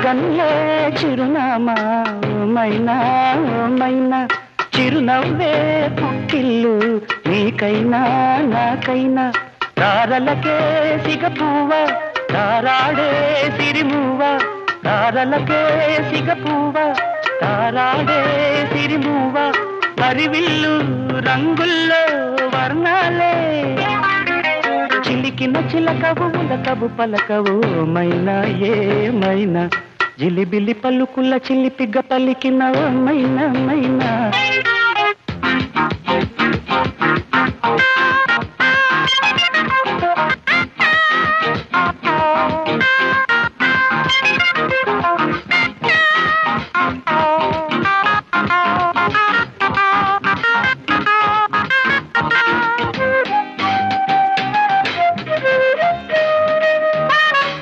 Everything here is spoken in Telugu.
గన్లే చిరునామా మైనా మైనా చిరునవ్వే పుట్టిల్లు నీకైనా నాకైనా తారలకే సిగపువ్వ తారాడే సిరిమువ్వ తారలకే సిగపువ్వ తారాడే సిరిమువ్వ హరివిల్లు రంగుల్లో వర్ణాలే చిలికిన చిలకవు ఉలకవు పలకవు మైనా ఏమైనా జిలిబిలి పలుకుల చిలిపిగ పలికిన మైనా మైనా